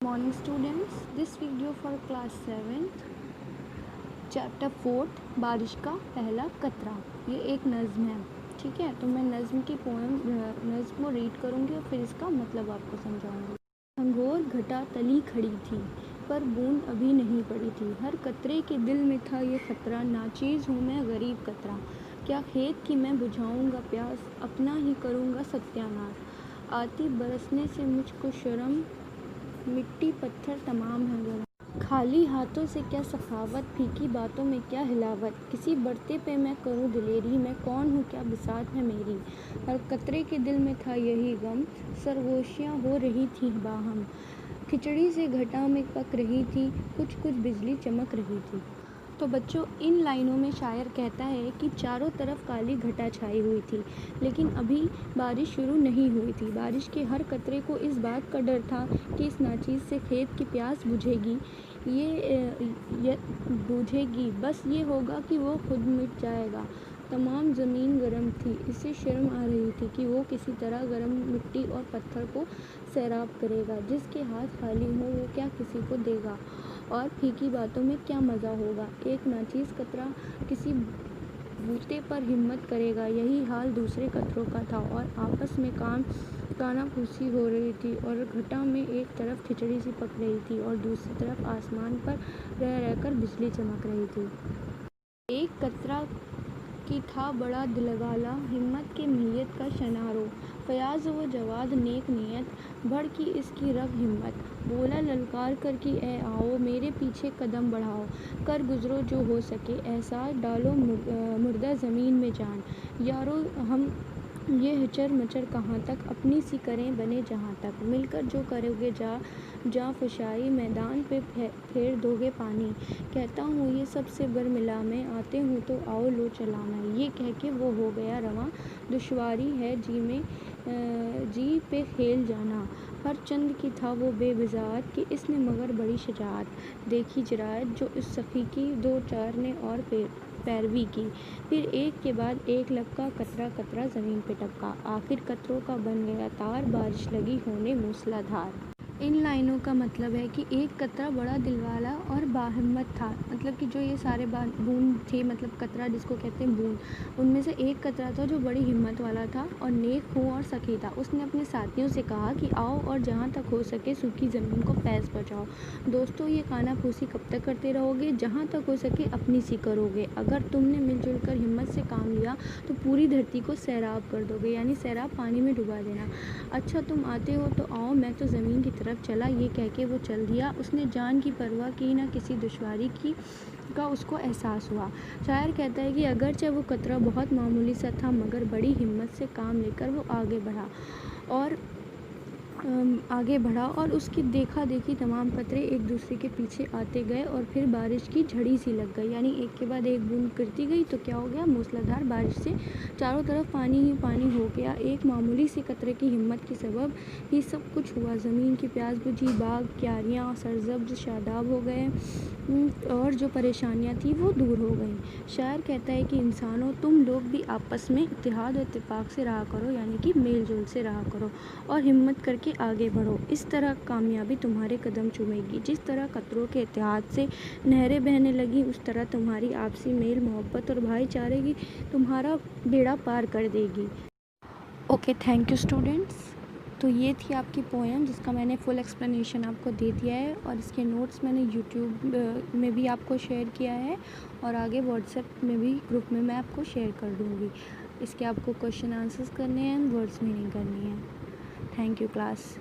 morning students. This video for class 7th chapter 4th बारिश का पहला कतरा। ये एक नज़्म है, ठीक है। तो मैं नज़्म को रीड करूँगी और फिर इसका मतलब आपको समझाऊँगी। अंगोर घटा तली खड़ी थी पर बूंद अभी नहीं पड़ी थी। हर कतरे के दिल में था ये खतरा, नाचीज़ हूँ मैं गरीब कतरा। क्या खेत की मैं बुझाऊँगा प्यास, अपना ही करूँगा सत्यानाश। आती बरसने से मुझको शर्म, मिट्टी पत्थर तमाम है गरम। खाली हाथों से क्या सखावत, फीकी बातों में क्या हिलावत। किसी बढ़ते पे मैं करूँ दिलेरी, मैं कौन हूँ क्या बिसात है मेरी। हर कतरे के दिल में था यही गम, सरगोशियाँ हो रही थी बाहम। खिचड़ी से घटा में पक रही थी, कुछ कुछ बिजली चमक रही थी। तो बच्चों, इन लाइनों में शायर कहता है कि चारों तरफ काली घटा छाई हुई थी, लेकिन अभी बारिश शुरू नहीं हुई थी। बारिश के हर कतरे को इस बात का डर था कि इस नाचीज़ से खेत की प्यास बुझेगी। ये बुझेगी, बस ये होगा कि वो खुद मिट जाएगा। तमाम ज़मीन गर्म थी, इसे शर्म आ रही थी कि वो किसी तरह गर्म मिट्टी और पत्थर को सैराब करेगा। जिसके हाथ खाली हो वो क्या किसी को देगा, और फीकी बातों में क्या मज़ा होगा। एक नाचीज़ कतरा किसी बूते पर हिम्मत करेगा, यही हाल दूसरे कतरों का था। और आपस में कानाफूसी हो रही थी, और घटा में एक तरफ खिचड़ी सी पक रही थी और दूसरी तरफ आसमान पर रह रहकर बिजली चमक रही थी। एक कतरा की था बड़ा दिलवाला, हिम्मत के मीयत का शनारो। फयाज व जवाद नेक नीयत, भड़की इसकी रग हिम्मत। बोला ललकार कर कि ए आओ, मेरे पीछे कदम बढ़ाओ। कर गुजरो जो हो सके एहसास, डालो मुर्दा ज़मीन में जान। यारो हम ये हचर मचर कहाँ तक, अपनी सी करें बने जहाँ तक। मिलकर जो करोगे जा फशाई, मैदान पे फेर दोगे पानी। कहता हूँ ये सबसे बरमिला में, आते हूँ तो आओ लो चलाना। ये कह के वो हो गया रवां, दुश्वारी है जी पे खेल जाना। हर चंद की था वो बेबिजात कि इसने मगर बड़ी शजात देखी जरायत, जो इस सखी की दो चार ने और पैरवी की। फिर एक के बाद एक लपका कतरा कतरा ज़मीन पे टपका। आखिर कतरों का बन गया तार, बारिश लगी होने मूसलाधार। इन लाइनों का मतलब है कि एक कतरा बड़ा दिलवाला और बाहिम्मत था। मतलब कि जो ये सारे बूंद थे, मतलब कतरा जिसको कहते हैं बूंद, उनमें से एक कतरा था जो बड़ी हिम्मत वाला था और नेक हो और सखी था। उसने अपने साथियों से कहा कि आओ और जहाँ तक हो सके सूखी ज़मीन को फैज़ बचाओ। दोस्तों, ये कानाफूसी कब तक करते रहोगे, जहाँ तक हो सके अपनी सी करोगे। अगर तुमने मिलजुल कर हिम्मत से काम लिया तो पूरी धरती को सैराब कर दोगे, यानी सैराब पानी में डुबा देना। अच्छा, तुम आते हो तो आओ, मैं तो ज़मीन की तरफ चला। ये कह के वो चल दिया। उसने जान की परवाह की ना किसी दुश्वारी की का उसको एहसास हुआ। शायर कहता है कि अगरचे वो कतरा बहुत मामूली सा था, मगर बड़ी हिम्मत से काम लेकर वो आगे बढ़ा और उसकी देखा देखी तमाम कतरे एक दूसरे के पीछे आते गए और फिर बारिश की झड़ी सी लग गई। यानी एक के बाद एक बूंद गिरती गई तो क्या हो गया, मूसलाधार बारिश से चारों तरफ पानी ही पानी हो गया। एक मामूली सी कतरे की हिम्मत के सबब ही सब कुछ हुआ। ज़मीन की प्यास बुझी, बाग क्यारियाँ सरसब्ज शादाब हो गए, और जो परेशानियाँ थी वो दूर हो गई। शायर कहता है कि इंसानों, तुम लोग भी आपस में इत्तेहाद और इत्तेफाक से रहा करो, यानी कि मेल जोल से रहा करो और हिम्मत करके आगे बढ़ो। इस तरह कामयाबी तुम्हारे कदम चूमेगी। जिस तरह कतरों के इत्तेहाद से नहरें बहने लगी, उस तरह तुम्हारी आपसी मेल मोहब्बत और भाईचारे की तुम्हारा बेड़ा पार कर देगी। Okay, thank you students. तो ये थी आपकी पोएम, जिसका मैंने फुल एक्सप्लेनेशन आपको दे दिया है, और इसके नोट्स मैंने यूट्यूब में भी आपको शेयर किया है, और आगे व्हाट्सएप में भी ग्रुप में मैं आपको शेयर कर दूँगी। इसके आपको क्वेश्चन आंसर्स करने हैं, वर्ड्स मीनिंग करनी है। Thank you class.